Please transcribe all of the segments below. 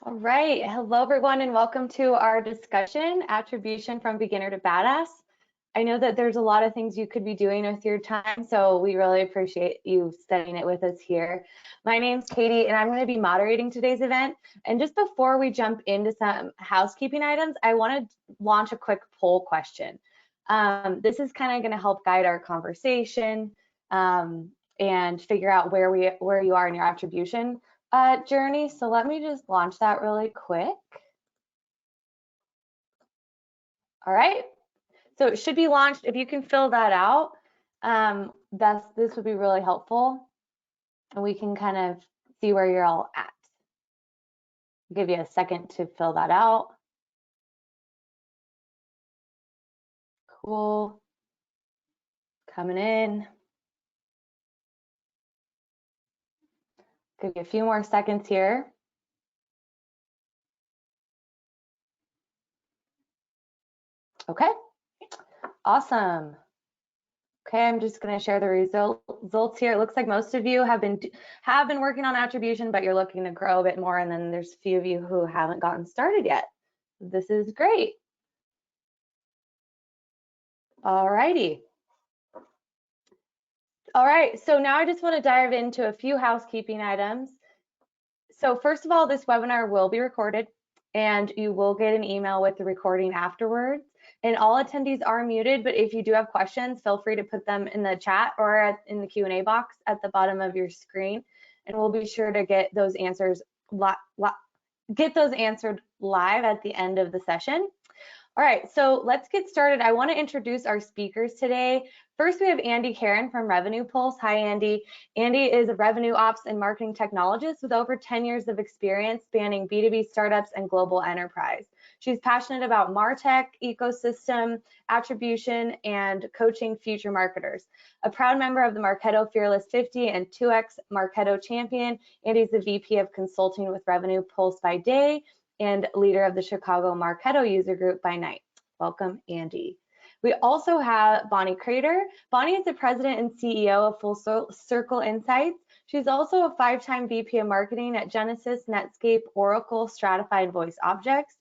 All right, hello everyone and welcome to our discussion, Attribution from Beginner to Badass. I know that there's a lot of things you could be doing with your time, so we really appreciate you studying it with us here. My name's Katie and I'm going to be moderating today's event. And just before we jump into some housekeeping items, I want to launch a quick poll question. This is kind of going to help guide our conversation and figure out where you are in your attribution journey. So let me just launch that really quick. All right, so it should be launched. If you can fill that out, this would be really helpful, and we can kind of see where you're all at. I'll give you a second to fill that out. Cool, coming in. Give you a few more seconds here. Okay, awesome. Okay, I'm just going to share the results here. It looks like most of you have been working on attribution, but you're looking to grow a bit more, and then there's a few of you who haven't gotten started yet. This is great. All righty. All right, so now I just want to dive into a few housekeeping items. So first of all, this webinar will be recorded and you will get an email with the recording afterwards. And all attendees are muted, but if you do have questions, feel free to put them in the chat or in the Q&A box at the bottom of your screen, and we'll be sure to get those answered live at the end of the session. All right, so let's get started. I want to introduce our speakers today. First, we have Andy Caron from Revenue Pulse. Hi, Andy. Andy is a revenue ops and marketing technologist with over 10 years of experience spanning B2B startups and global enterprise. She's passionate about MarTech, ecosystem, attribution, and coaching future marketers. A proud member of the Marketo Fearless 50 and 2X Marketo Champion, Andy's the VP of Consulting with Revenue Pulse by day and leader of the Chicago Marketo user group by night. Welcome, Andy. We also have Bonnie Crater. Bonnie is the president and CEO of Full Circle Insights. She's also a 5-time VP of marketing at Genesis, Netscape, Oracle, Stratify, and Voice Objects.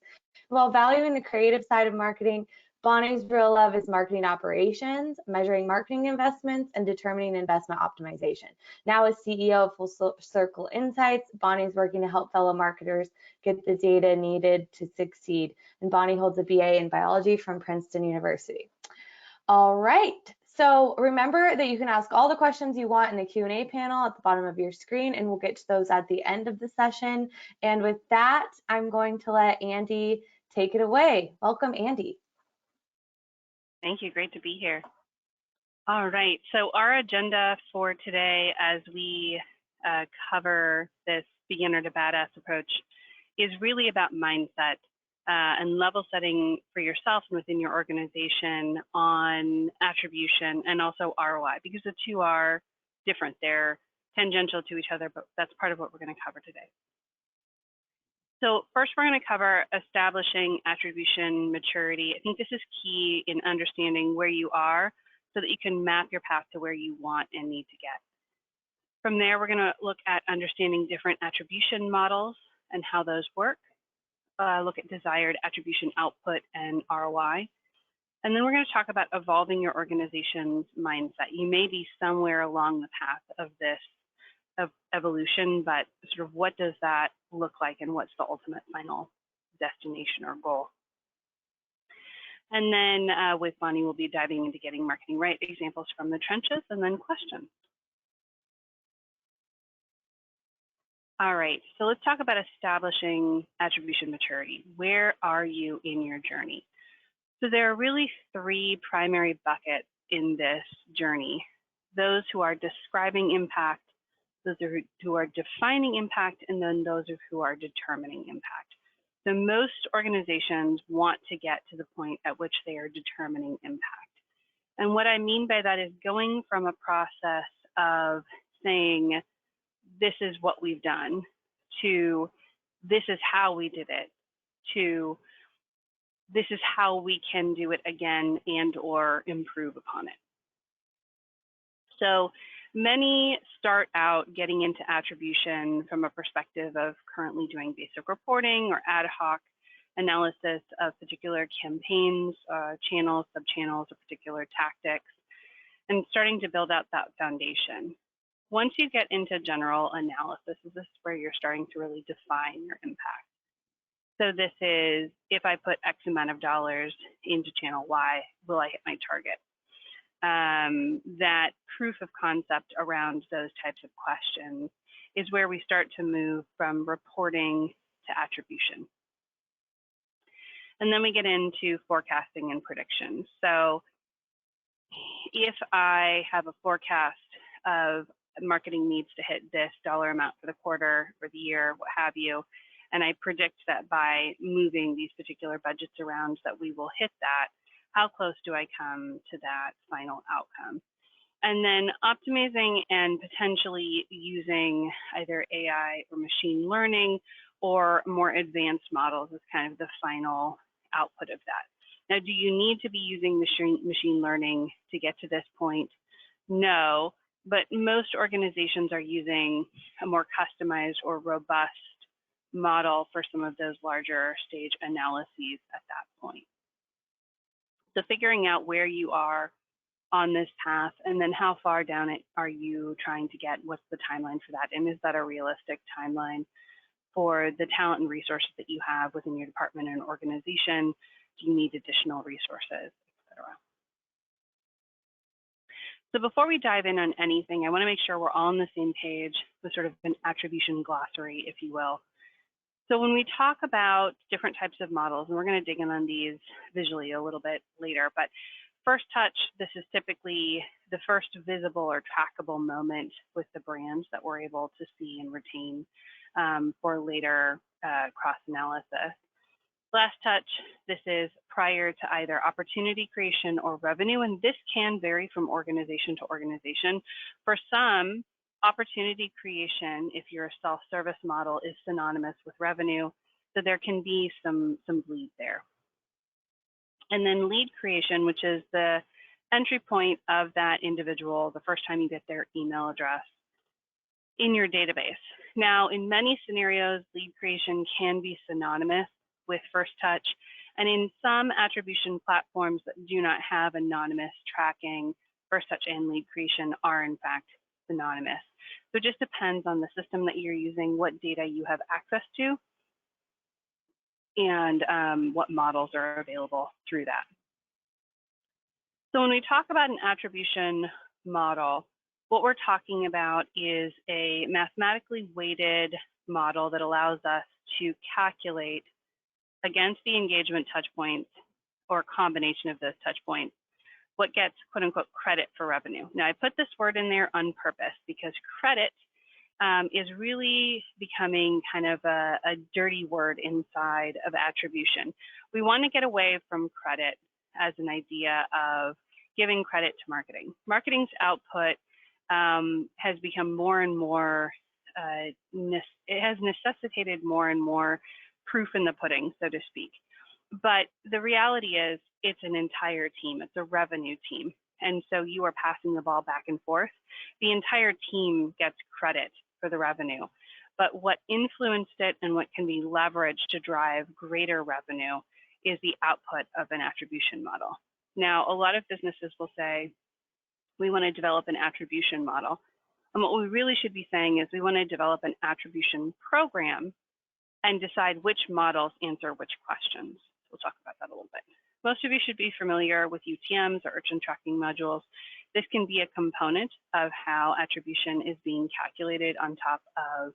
While valuing the creative side of marketing, Bonnie's real love is marketing operations, measuring marketing investments, and determining investment optimization. Now as CEO of Full Circle Insights, Bonnie's working to help fellow marketers get the data needed to succeed. And Bonnie holds a BA in biology from Princeton University. All right, so remember that you can ask all the questions you want in the Q&A panel at the bottom of your screen, and we'll get to those at the end of the session. And with that, I'm going to let Andy take it away. Welcome, Andy. Thank you. Great to be here. All right. So our agenda for today, as we cover this beginner to badass approach, is really about mindset and level setting for yourself and within your organization on attribution and also ROI, because the two are different. They're tangential to each other, but that's part of what we're going to cover today. So first, we're going to cover establishing attribution maturity. I think this is key in understanding where you are so that you can map your path to where you want and need to get. From there, we're going to look at understanding different attribution models and how those work, look at desired attribution output and ROI. And then we're going to talk about evolving your organization's mindset. You may be somewhere along the path of this evolution, but sort of what does that look like and what's the ultimate final destination or goal? And then with Bonnie, we'll be diving into getting marketing right, examples from the trenches, and then questions. All right, so let's talk about establishing attribution maturity. Where are you in your journey? So there are really 3 primary buckets in this journey. Those who are describing impact, those who are defining impact, and then those who are determining impact. So most organizations want to get to the point at which they are determining impact. And what I mean by that is going from a process of saying, this is what we've done, to this is how we did it, to this is how we can do it again and or improve upon it. So Many start out getting into attribution from a perspective of currently doing basic reporting or ad hoc analysis of particular campaigns, channels, sub-channels, or particular tactics, and starting to build out that foundation. Once you get into general analysis, this is where you're starting to really define your impact. So this is, if I put X amount of dollars into channel Y, will I hit my target? That proof of concept around those types of questions is where we start to move from reporting to attribution. And then we get into forecasting and prediction. So if I have a forecast of marketing needs to hit this dollar amount for the quarter or the year, what have you, and I predict that by moving these particular budgets around that we will hit that, how close do I come to that final outcome? And then optimizing and potentially using either AI or machine learning or more advanced models is kind of the final output of that. Now, do you need to be using machine learning to get to this point? No, but most organizations are using a more customized or robust model for some of those larger stage analyses at that point. So figuring out where you are on this path and then how far down it are you trying to get, what's the timeline for that, and is that a realistic timeline for the talent and resources that you have within your department and organization? Do you need additional resources, et cetera? So before we dive in on anything, I want to make sure we're all on the same page with sort of an attribution glossary, if you will. So when we talk about different types of models, and we're going to dig in on these visually a little bit later, but first touch, this is typically the first visible or trackable moment with the brands that we're able to see and retain for later cross-analysis. Last touch, this is prior to either opportunity creation or revenue, and this can vary from organization to organization. For some, opportunity creation, if you're a self-service model, is synonymous with revenue, so there can be some bleed there. And then lead creation, which is the entry point of that individual, the first time you get their email address in your database. Now, in many scenarios, lead creation can be synonymous with first touch, and in some attribution platforms that do not have anonymous tracking, first touch and lead creation are in fact synonymous. So it just depends on the system that you're using, what data you have access to, and what models are available through that. So when we talk about an attribution model, what we're talking about is a mathematically weighted model that allows us to calculate against the engagement touch points or combination of those touch points what gets quote unquote credit for revenue. Now I put this word in there on purpose because credit is really becoming kind of a dirty word inside of attribution. We want to get away from credit as an idea of giving credit to marketing. Marketing's output has become more and more, it has necessitated more and more proof in the pudding, so to speak. But the reality is it's an entire team, it's a revenue team. And so you are passing the ball back and forth. The entire team gets credit for the revenue. But what influenced it and what can be leveraged to drive greater revenue is the output of an attribution model. Now, a lot of businesses will say, we want to develop an attribution model. And what we really should be saying is we want to develop an attribution program and decide which models answer which questions. We'll talk about that a little bit. Most of you should be familiar with UTMs or urchin tracking modules. This can be a component of how attribution is being calculated on top of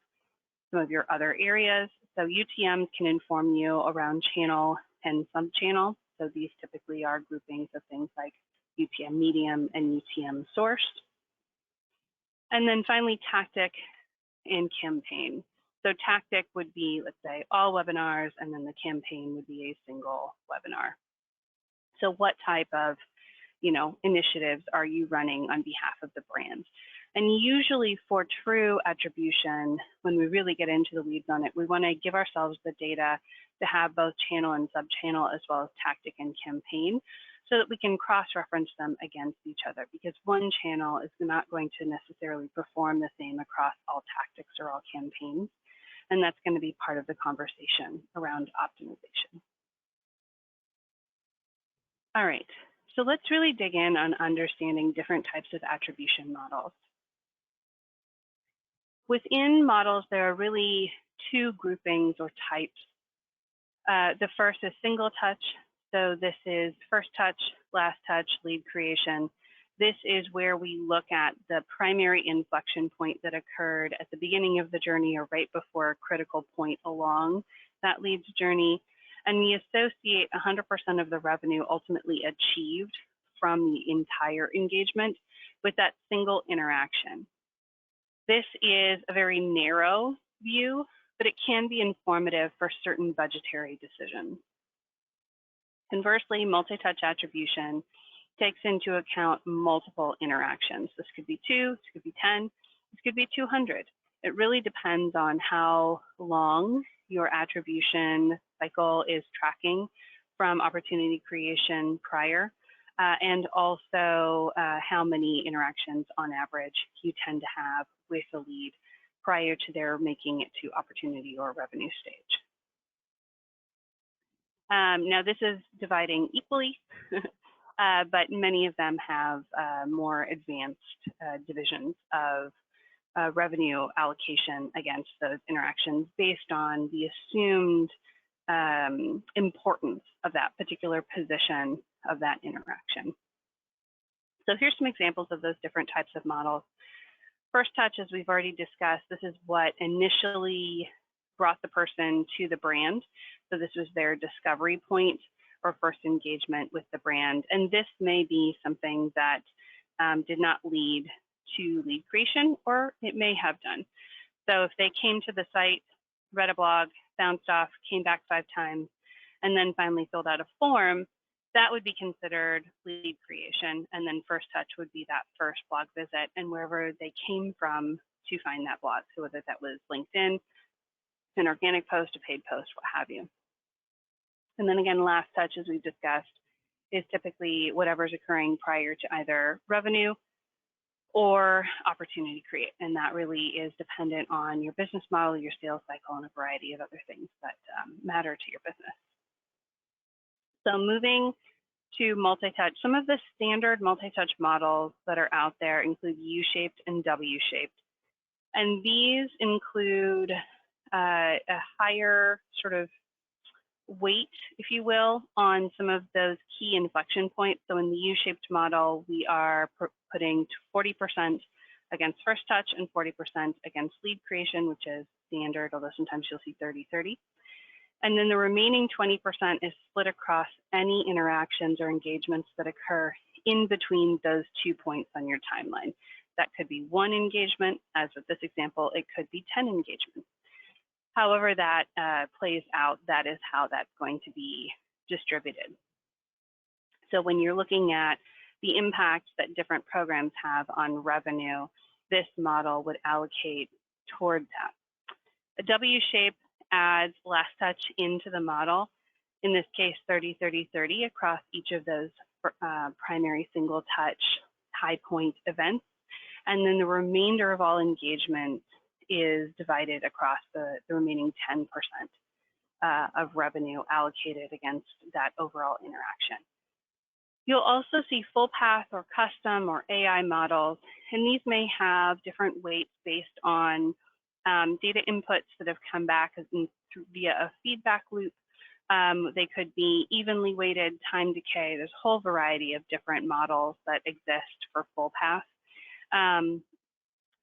some of your other areas. So UTMs can inform you around channel and sub-channel. So these typically are groupings of things like UTM medium and UTM sourced. And then finally, tactic and campaign. So tactic would be, let's say, all webinars, and then the campaign would be a single webinar. So what type of, initiatives are you running on behalf of the brands? And usually for true attribution, when we really get into the weeds on it, we want to give ourselves the data to have both channel and sub-channel as well as tactic and campaign, so that we can cross-reference them against each other, because one channel is not going to necessarily perform the same across all tactics or all campaigns. And that's going to be part of the conversation around optimization. All right, so let's really dig in on understanding different types of attribution models. Within models, there are really two groupings or types. The first is single touch. So this is first touch, last touch, lead creation. This is where we look at the primary inflection point that occurred at the beginning of the journey or right before a critical point along that lead's journey. And we associate 100% of the revenue ultimately achieved from the entire engagement with that single interaction. This is a very narrow view, but it can be informative for certain budgetary decisions. Conversely, multi-touch attribution takes into account multiple interactions. This could be 2, this could be 10, this could be 200. It really depends on how long your attribution cycle is tracking from opportunity creation prior, and also how many interactions on average you tend to have with a lead prior to their making it to opportunity or revenue stage. Now this is dividing equally, but many of them have more advanced divisions of revenue allocation against those interactions based on the assumed importance of that particular position of that interaction. So here's some examples of those different types of models. First touch, as we've already discussed, this is what initially brought the person to the brand. So this was their discovery point or first engagement with the brand. And this may be something that did not lead to lead creation, or it may have done. So if they came to the site, read a blog, found stuff, came back 5 times, and then finally filled out a form, that would be considered lead creation. And then first touch would be that first blog visit and wherever they came from to find that blog. So whether that was LinkedIn, an organic post, a paid post, what have you. And then again, last touch, as we've discussed, is typically whatever's occurring prior to either revenue or opportunity create. And that really is dependent on your business model, your sales cycle, and a variety of other things that matter to your business. So moving to multi-touch, some of the standard multi-touch models that are out there include U-shaped and W-shaped. And these include a higher sort of weight, if you will, on some of those key inflection points. So in the U-shaped model, we are putting 40% against first touch and 40% against lead creation, which is standard, although sometimes you'll see 30-30. And then the remaining 20% is split across any interactions or engagements that occur in between those 2 points on your timeline. That could be 1 engagement, as with this example, it could be 10 engagements. However that plays out, that is how that's going to be distributed. So when you're looking at the impact that different programs have on revenue, this model would allocate toward that. A W shape adds last touch into the model, in this case 30-30-30 across each of those primary single touch high point events. And then the remainder of all engagements is divided across the remaining 10% of revenue allocated against that overall interaction. You'll also see full path or custom or AI models, and these may have different weights based on data inputs that have come back via a feedback loop. They could be evenly weighted, time decay. There's a whole variety of different models that exist for full path.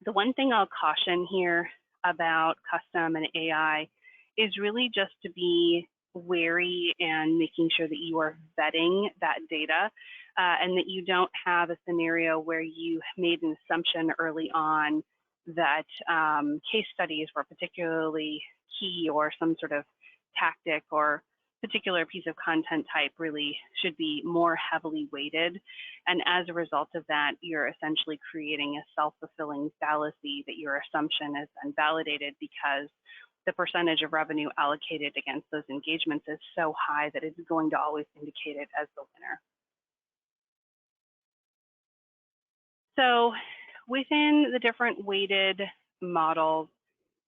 The one thing I'll caution here about custom and AI is really just to be wary and making sure that you are vetting that data and that you don't have a scenario where you made an assumption early on that case studies were particularly key or some sort of tactic or particular piece of content type really should be more heavily weighted. And as a result of that, you're essentially creating a self-fulfilling fallacy that your assumption is then validated because the percentage of revenue allocated against those engagements is so high that it's going to always indicate it as the winner. So within the different weighted models,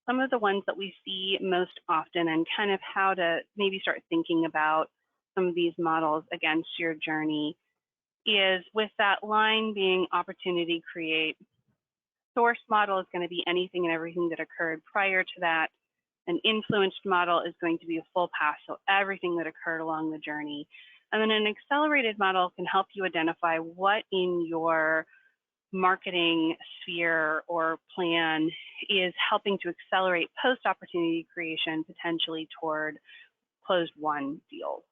some of the ones that we see most often and kind of how to maybe start thinking about some of these models against your journey is with that line being opportunity create. Source model is going to be anything and everything that occurred prior to that. An influenced model is going to be a full pass, so everything that occurred along the journey. And then an accelerated model can help you identify what in your marketing sphere or plan is helping to accelerate post-opportunity creation, potentially toward closed won deals.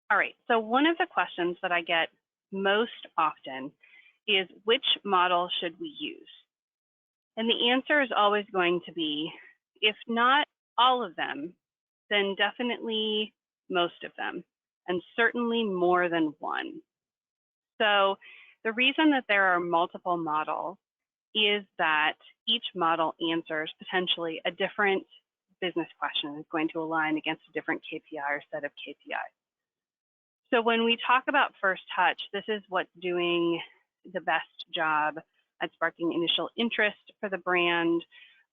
All right, so one of the questions that I get most often is which model should we use? And the answer is always going to be, if not all of them, then definitely most of them, and certainly more than one. So the reason that there are multiple models is that each model answers potentially a different business question, is going to align against a different KPI or set of KPIs. So when we talk about first touch, this is what's doing the best job at sparking initial interest for the brand.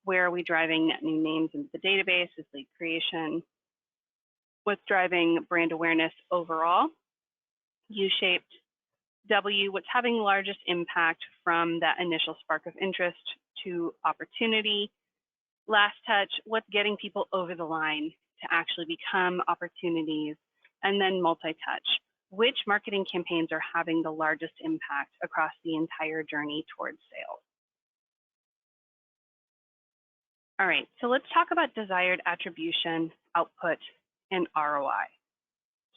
Where are we driving net new names into the database is lead creation. What's driving brand awareness overall? U-shaped. W, what's having the largest impact from that initial spark of interest to opportunity. Last touch, what's getting people over the line to actually become opportunities. And then multi-touch, which marketing campaigns are having the largest impact across the entire journey towards sales. All right, so let's talk about desired attribution, output, and ROI.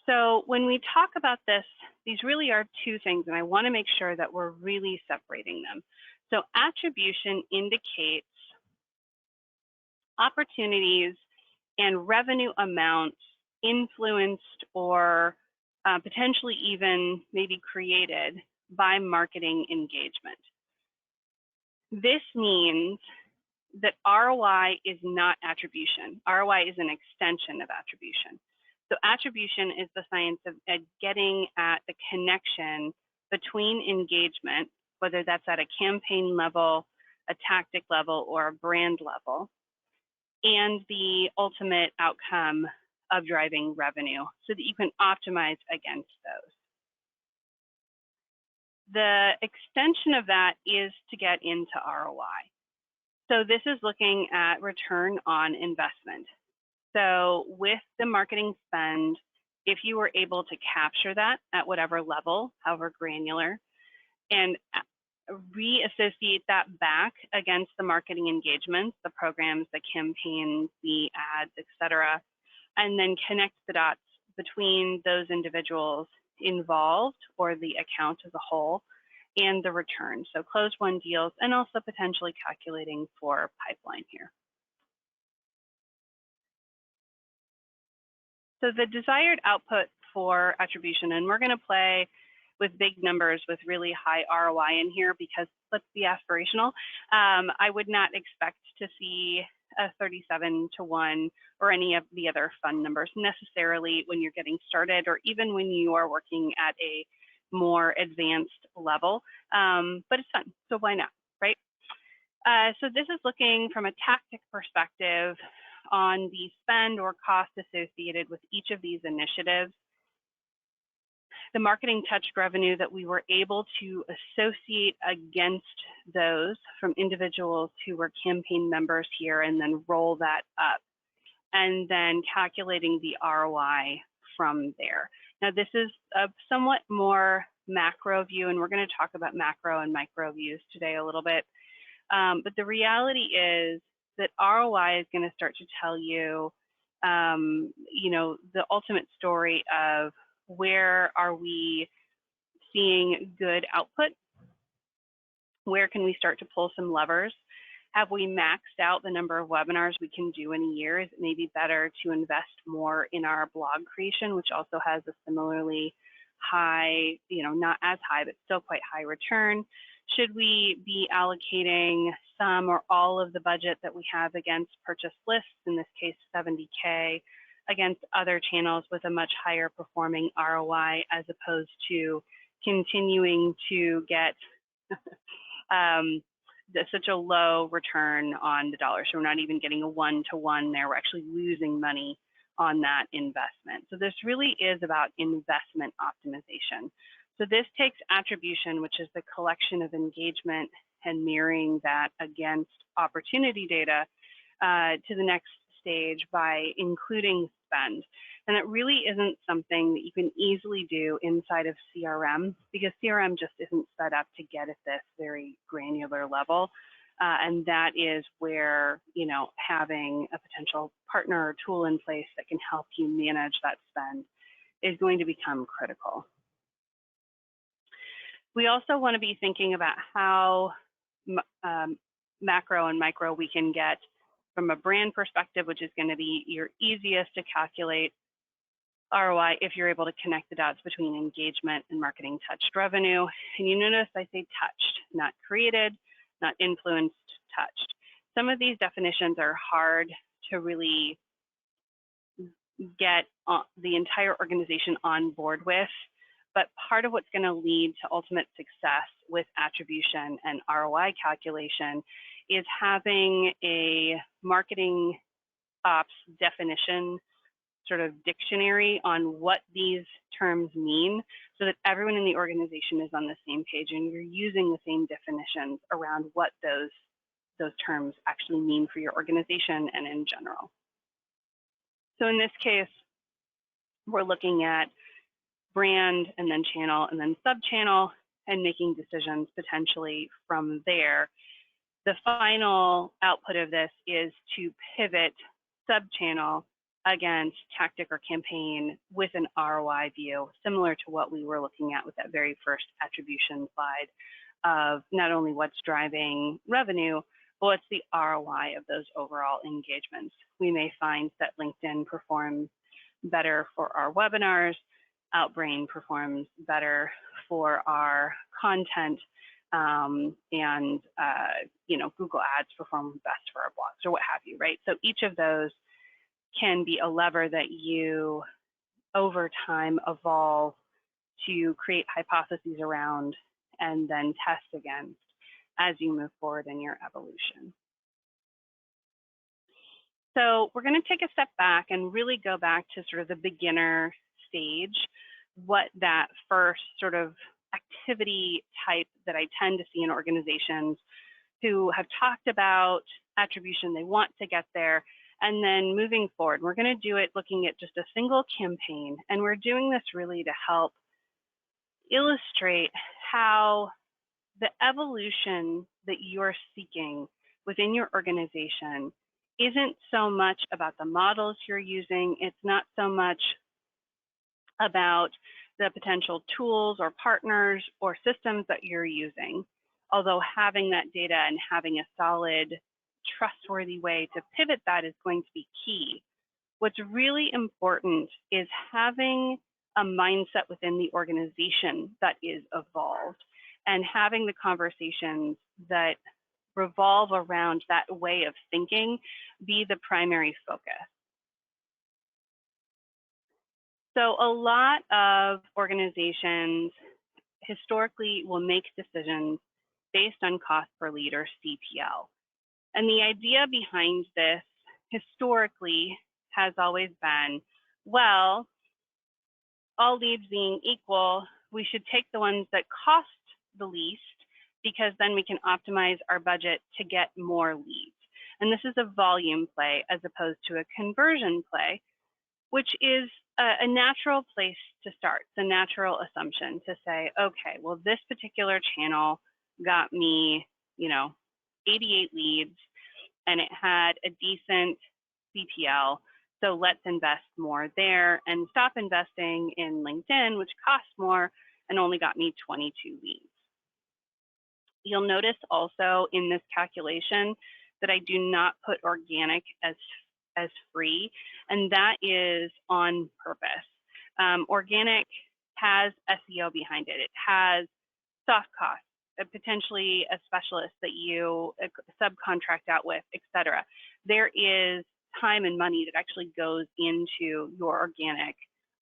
So when we talk about this, these really are two things, and I want to make sure that we're really separating them. So attribution indicates opportunities and revenue amounts influenced or potentially even maybe created by marketing engagement. This means that ROI is not attribution. ROI is an extension of attribution. So attribution is the science of getting at the connection between engagement, whether that's at a campaign level, a tactic level, or a brand level, and the ultimate outcome of driving revenue so that you can optimize against those. The extension of that is to get into ROI. So this is looking at return on investment. So with the marketing spend, if you were able to capture that at whatever level, however granular, and reassociate that back against the marketing engagements, the programs, the campaigns, the ads, etc., and then connect the dots between those individuals involved or the account as a whole and the return. So closed won deals and also potentially calculating for pipeline here. So the desired output for attribution, and we're going to play with big numbers with really high ROI in here because let's be aspirational. I would not expect to see a 37-to-1 or any of the other fun numbers necessarily when you're getting started or even when you are working at a more advanced level, but it's fun, so why not, right? So this is looking from a tactic perspective on the spend or cost associated with each of these initiatives. The marketing touched revenue that we were able to associate against those from individuals who were campaign members here and then roll that up and then calculating the ROI from there. Now this is a somewhat more macro view, and we're going to talk about macro and micro views today a little bit. But the reality is that ROI is going to start to tell you, the ultimate story of where are we seeing good output? Where can we start to pull some levers? Have we maxed out the number of webinars we can do in a year? Is it maybe better to invest more in our blog creation, which also has a similarly high, not as high, but still quite high return? Should we be allocating some or all of the budget that we have against purchase lists, in this case 70K, against other channels with a much higher performing ROI as opposed to continuing to get such a low return on the dollar. So we're not even getting a one-to-one there. We're actually losing money on that investment. So this really is about investment optimization. So this takes attribution, which is the collection of engagement and mirroring that against opportunity data to the next stage by including spend. And it really isn't something that you can easily do inside of CRM, because CRM just isn't set up to get at this very granular level. And that is where, having a potential partner or tool in place that can help you manage that spend is going to become critical. We also want to be thinking about how macro and micro we can get from a brand perspective, which is going to be your easiest to calculate ROI if you're able to connect the dots between engagement and marketing touched revenue. And you notice I say touched, not created, not influenced, touched. Some of these definitions are hard to really get the entire organization on board with, but part of what's going to lead to ultimate success with attribution and ROI calculation is having a marketing ops definition sort of dictionary on what these terms mean, so that everyone in the organization is on the same page and you're using the same definitions around what those terms actually mean for your organization and in general. So in this case, we're looking at brand and then channel and then sub-channel and making decisions potentially from there. The final output of this is to pivot sub-channel against tactic or campaign with an ROI view, similar to what we were looking at with that very first attribution slide of not only what's driving revenue, but what's the ROI of those overall engagements. We may find that LinkedIn performs better for our webinars, Outbrain performs better for our content, and Google Ads perform best for our blogs or what have you, right? So each of those can be a lever that you over time evolve to create hypotheses around and then test against as you move forward in your evolution. So we're going to take a step back and really go back to sort of the beginner stage, what that first sort of activity type that I tend to see in organizations who have talked about attribution, they want to get there, and then moving forward. We're going to do it looking at just a single campaign, and we're doing this really to help illustrate how the evolution that you're seeking within your organization isn't so much about the models you're using. It's not so much about the potential tools or partners or systems that you're using, although having that data and having a solid, trustworthy way to pivot that is going to be key. What's really important is having a mindset within the organization that is evolved and having the conversations that revolve around that way of thinking be the primary focus. So a lot of organizations historically will make decisions based on cost per lead or CPL. And the idea behind this historically has always been, well, all leads being equal, we should take the ones that cost the least, because then we can optimize our budget to get more leads. And this is a volume play as opposed to a conversion play, which is a natural place to start. It's a natural assumption to say, okay, well, this particular channel got me, 88 leads and it had a decent CPL. So let's invest more there and stop investing in LinkedIn, which costs more and only got me 22 leads. You'll notice also in this calculation that I do not put organic as free, and that is on purpose. Organic has SEO behind it. It has soft costs, potentially a specialist that you subcontract out with, etc. There is time and money that actually goes into your organic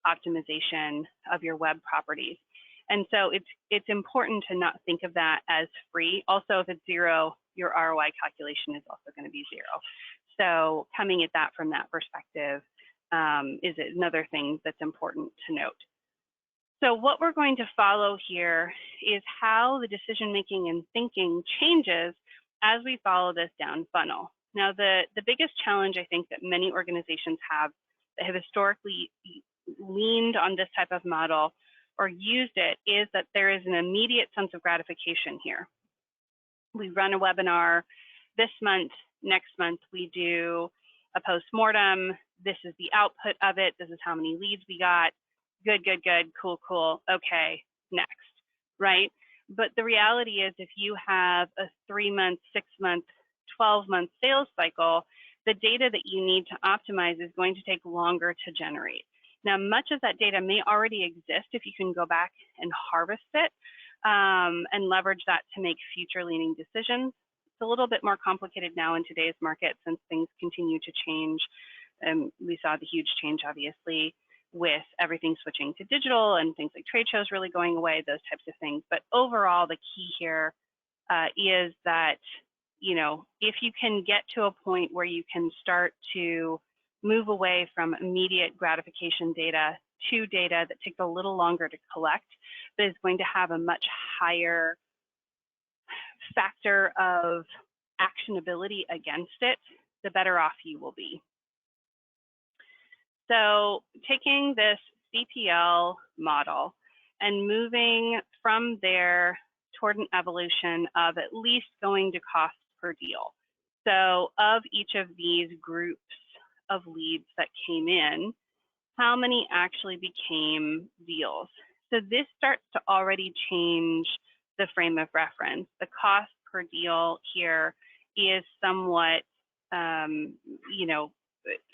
optimization of your web properties. And so it's important to not think of that as free. Also, if it's zero, your ROI calculation is also going to be zero. So coming at that from that perspective is another thing that's important to note. So what we're going to follow here is how the decision-making and thinking changes as we follow this down funnel. Now, the biggest challenge I think that many organizations have that have historically leaned on this type of model or used it is that there is an immediate sense of gratification here. We run a webinar this month, next month we do a post-mortem. This is the output of it. This is how many leads we got. Good, good, good, cool, cool. Okay, next, right? But the reality is if you have a 3-month, 6-month, 12-month sales cycle, the data that you need to optimize is going to take longer to generate. Now, much of that data may already exist if you can go back and harvest it and leverage that to make future leaning decisions. It's a little bit more complicated now in today's market since things continue to change. We saw the huge change, obviously, with everything switching to digital and things like trade shows really going away, those types of things. But overall, the key here is that, you know, if you can get to a point where you can start to move away from immediate gratification data to data that takes a little longer to collect, but is going to have a much higher factor of actionability against it, the better off you will be. So taking this CPL model and moving from there toward an evolution of at least going to cost per deal. So of each of these groups of leads that came in, how many actually became deals? So this starts to already change the frame of reference. The cost per deal here is somewhat, you know,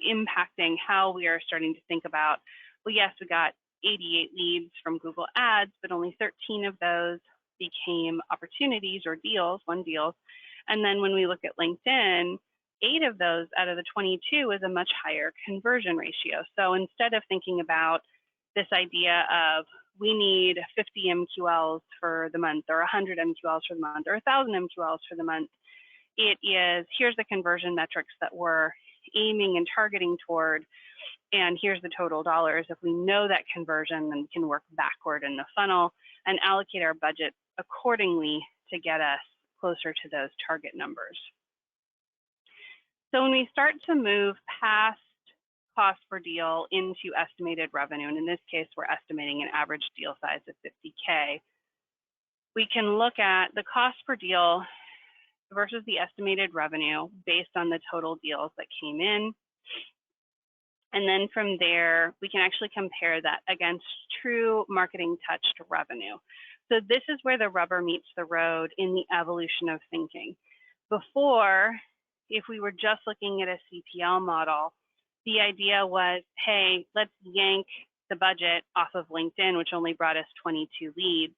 impacting how we are starting to think about, well, yes, we got 88 leads from Google Ads, but only 13 of those became opportunities or deals, won deals. And then when we look at LinkedIn, 8 of those out of the 22 is a much higher conversion ratio. So instead of thinking about this idea of we need 50 MQLs for the month or 100 MQLs for the month or 1,000 MQLs for the month, it is here's the conversion metrics that we're aiming and targeting toward, and here's the total dollars. If we know that conversion, then we can work backward in the funnel and allocate our budget accordingly to get us closer to those target numbers. So when we start to move past cost per deal into estimated revenue, and in this case, we're estimating an average deal size of 50K, we can look at the cost per deal versus the estimated revenue based on the total deals that came in. And then from there, we can actually compare that against true marketing touched revenue. So this is where the rubber meets the road in the evolution of thinking. Before, if we were just looking at a CPL model, the idea was, hey, let's yank the budget off of LinkedIn, which only brought us 22 leads,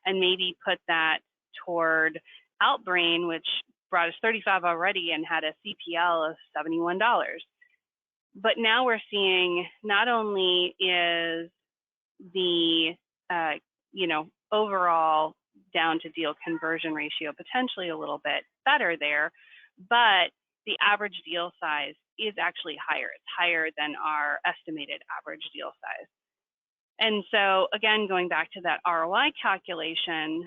and maybe put that toward Outbrain, which brought us 35 already and had a CPL of $71. But now we're seeing not only is the you know, overall down to deal conversion ratio potentially a little bit better there, but the average deal size is actually higher. It's higher than our estimated average deal size. And so again, going back to that ROI calculation,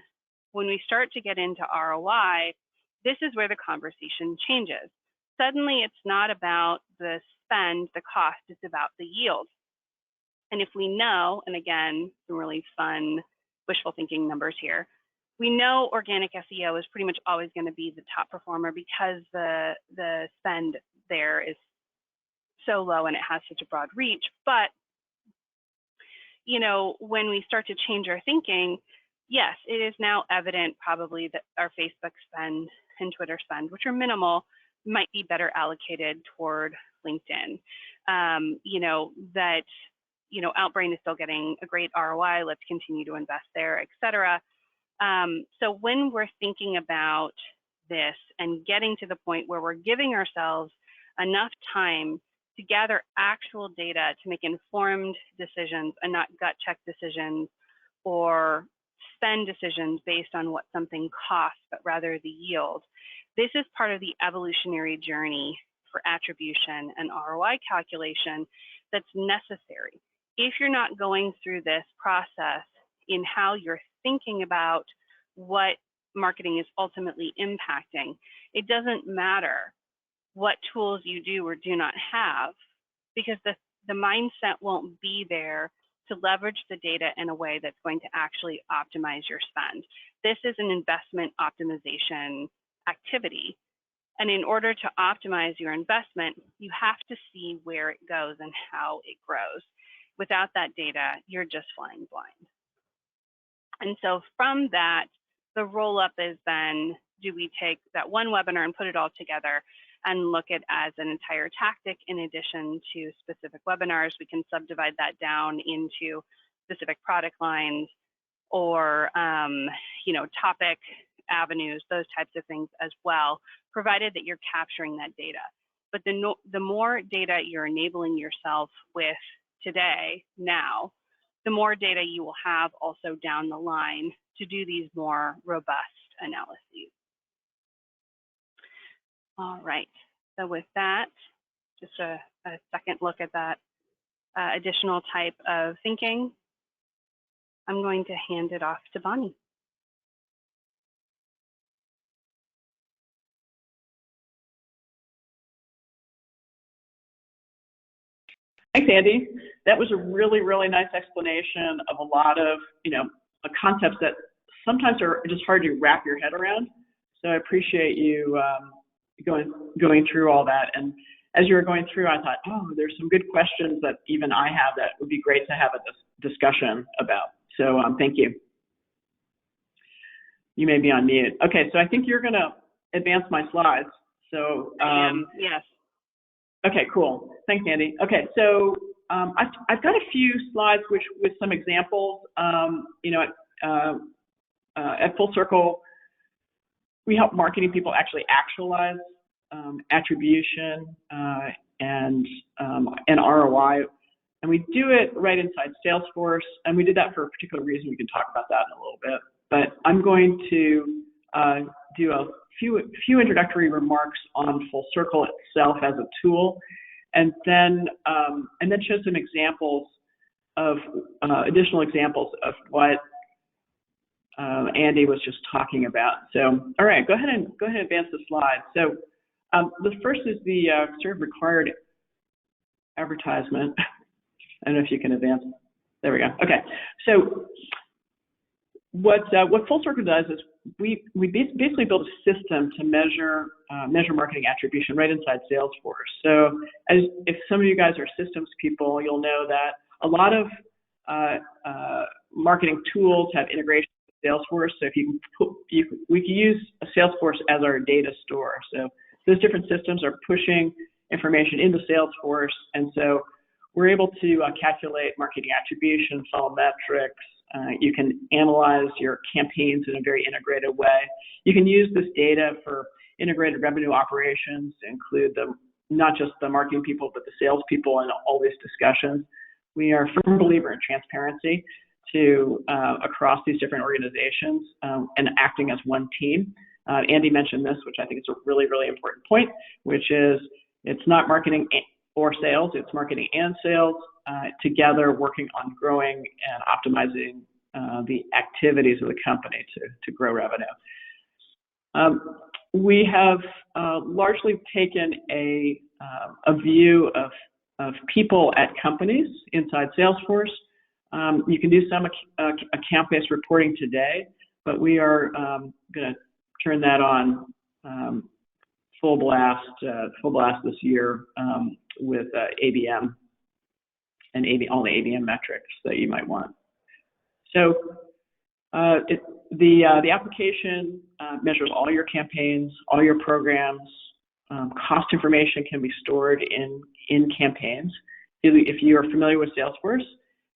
when we start to get into ROI, this is where the conversation changes. Suddenly it's not about the spend, the cost, it's about the yield. And if we know, and again, some really fun wishful thinking numbers here, we know organic SEO is pretty much always going to be the top performer because the spend there is so low and it has such a broad reach. But, you know, when we start to change our thinking, yes, it is now evident probably that our Facebook spend and Twitter spend, which are minimal, might be better allocated toward LinkedIn. You know, that, you know, Outbrain is still getting a great ROI, let's continue to invest there, et cetera. So when we're thinking about this and getting to the point where we're giving ourselves enough time to gather actual data to make informed decisions and not gut check decisions or spend decisions based on what something costs, but rather the yield. This is part of the evolutionary journey for attribution and ROI calculation that's necessary. If you're not going through this process in how you're thinking about what marketing is ultimately impacting, it doesn't matter what tools you do or do not have, because the mindset won't be there to leverage the data in a way that's going to actually optimize your spend. This is an investment optimization activity. And in order to optimize your investment, you have to see where it goes and how it grows. Without that data, you're just flying blind. And so from that, the roll-up is then, do we take that one webinar and put it all together and look at as an entire tactic in addition to specific webinars? We can subdivide that down into specific product lines or topic avenues, those types of things as well, provided that you're capturing that data. But the more data you're enabling yourself with today, now, the more data you will have also down the line to do these more robust analyses. All right, so with that, just a second look at that additional type of thinking. I'm going to hand it off to Bonnie. Thanks, Andy. That was a really, really nice explanation of a lot of, concepts that sometimes are just hard to wrap your head around. So I appreciate you going through all that. And as you were going through, I thought, oh, there's some good questions that even I have that would be great to have a discussion about. So thank you. You may be on mute. Okay, so I think you're going to advance my slides. So yes. Okay, cool. Thanks, Andy. Okay, so I've got a few slides with some examples. At Full Circle, we help marketing people actually actualize attribution and ROI, and we do it right inside Salesforce. And we did that for a particular reason. We can talk about that in a little bit. But I'm going to do a few introductory remarks on Full Circle itself as a tool, and then show some examples of additional examples of what Andy was just talking about. So, all right, go ahead and advance the slide. So, the first is the sort of required advertisement. I don't know if you can advance. There we go. Okay, so what Full Circle does is we basically build a system to measure marketing attribution right inside Salesforce. So if some of you guys are systems people, you'll know that a lot of marketing tools have integration with Salesforce. So if we can use Salesforce as our data store. So those different systems are pushing information into Salesforce, and so we're able to calculate marketing attribution, funnel metrics. You can analyze your campaigns in a very integrated way. You can use this data for integrated revenue operations to include not just the marketing people, but the sales people in all these discussions. We are a firm believer in transparency across these different organizations and acting as one team. Andy mentioned this, which I think is a really, really important point, which is it's not marketing or sales, it's marketing and sales together working on growing and optimizing the activities of the company to grow revenue. We have largely taken a view of people at companies inside Salesforce. You can do some account-based reporting today, but we are going to turn that on full blast this year with ABM and all the ABM metrics that you might want. So the application measures all your campaigns, all your programs. Cost information can be stored in campaigns. If you are familiar with Salesforce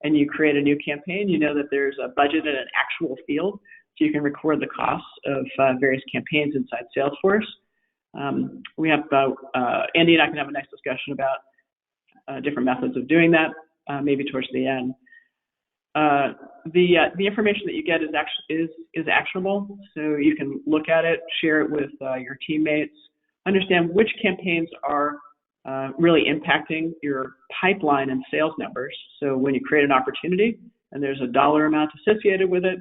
and you create a new campaign, you know that there's a budget and an actual field, so you can record the costs of various campaigns inside Salesforce. We have Andy and I can have a nice discussion about different methods of doing that, maybe towards the end. the information that you get is actionable, so you can look at it, share it with your teammates, understand which campaigns are really impacting your pipeline and sales numbers. So when you create an opportunity and there's a dollar amount associated with it,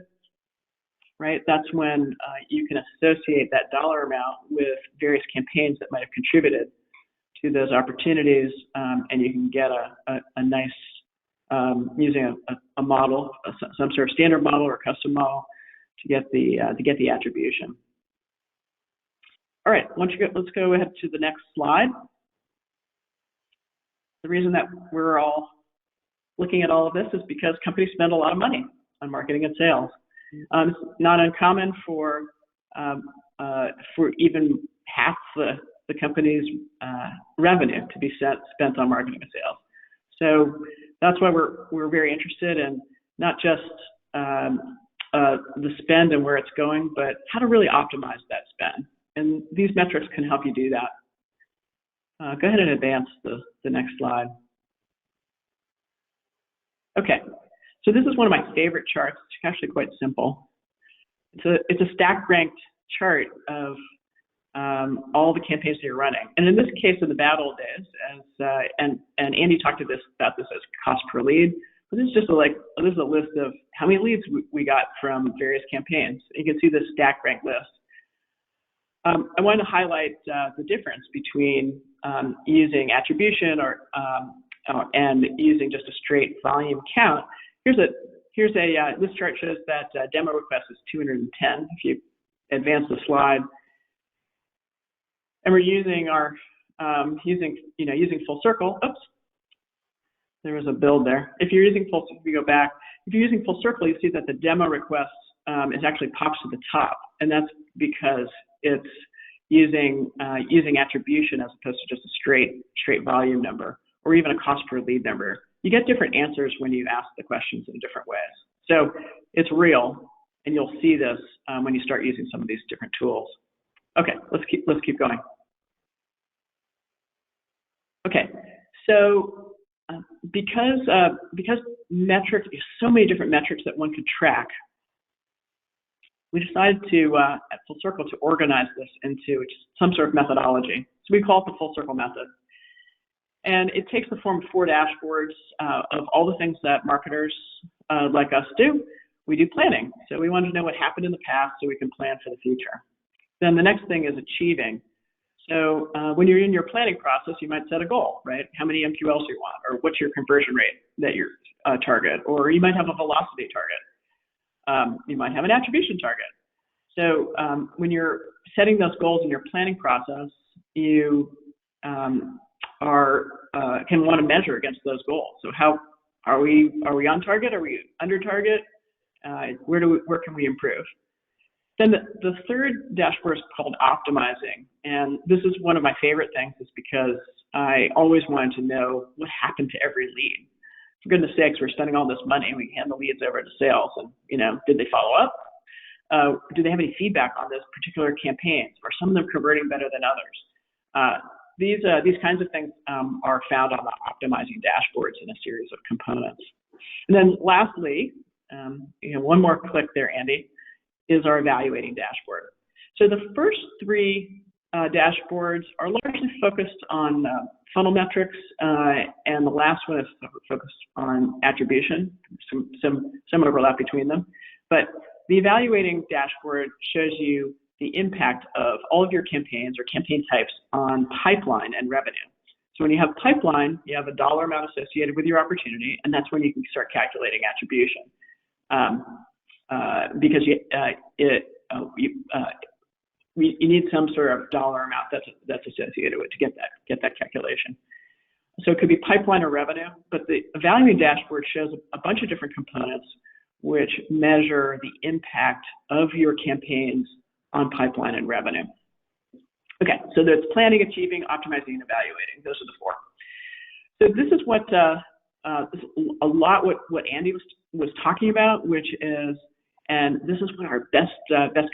right, that's when you can associate that dollar amount with various campaigns that might have contributed to those opportunities, and you can get a nice, using a model, some sort of standard model or custom model to get the attribution. All right, let's go ahead to the next slide. The reason that we're all looking at all of this is because companies spend a lot of money on marketing and sales. It's not uncommon for even half the company's revenue to be spent on marketing and sales. So that's why we're very interested in not just the spend and where it's going, but how to really optimize that spend. And these metrics can help you do that. Go ahead and advance the next slide. Okay, so this is one of my favorite charts. It's actually quite simple. It's a stack ranked chart of all the campaigns that you're running. And in this case, in the bad old days, and Andy talked about this as cost per lead, but this is just this is a list of how many leads we got from various campaigns. You can see this stack rank list. I wanted to highlight the difference between using attribution and using just a straight volume count. This chart shows that demo request is 210. If you advance the slide, and we're using our using full circle. Oops, there was a build there. If you're using full, if you go back, if you're using full circle, you see that the demo request is actually pops to the top, and that's because it's using attribution as opposed to just a straight volume number or even a cost per lead number. You get different answers when you ask the questions in different ways. So it's real, and you'll see this when you start using some of these different tools. Okay, let's keep going. Okay, so because metrics, there's so many different metrics that one could track, we decided to, at Full Circle, to organize this into some sort of methodology. So we call it the Full Circle method. And it takes the form of 4 dashboards of all the things that marketers like us do. We do planning. So we wanted to know what happened in the past so we can plan for the future. Then the next thing is achieving. So when you're in your planning process, you might set a goal, right? How many MQLs you want, or what's your conversion rate that you target, or you might have a velocity target. You might have an attribution target. So when you're setting those goals in your planning process, you can want to measure against those goals. So how are we on target? Are we under target? Where can we improve? Then the third dashboard is called optimizing, and this is one of my favorite things, is because I always wanted to know what happened to every lead. For goodness sakes, we're spending all this money, we hand the leads over to sales, and did they follow up? Do they have any feedback on those particular campaigns? Are some of them converting better than others? These kinds of things are found on the optimizing dashboards in a series of components. And then lastly, one more click there, Andy, is our evaluating dashboard. So the first 3 dashboards are largely focused on funnel metrics, and the last one is focused on attribution, some overlap between them. But the evaluating dashboard shows you the impact of all of your campaigns or campaign types on pipeline and revenue. So when you have pipeline, you have a dollar amount associated with your opportunity, and that's when you can start calculating attribution. Because you need some sort of dollar amount that's associated with it to get that calculation. So it could be pipeline or revenue, but the evaluating dashboard shows a bunch of different components which measure the impact of your campaigns on pipeline and revenue. Okay, so there's planning, achieving, optimizing, and evaluating. Those are the 4. So this is what a lot what Andy was talking about, which is, and this is what our best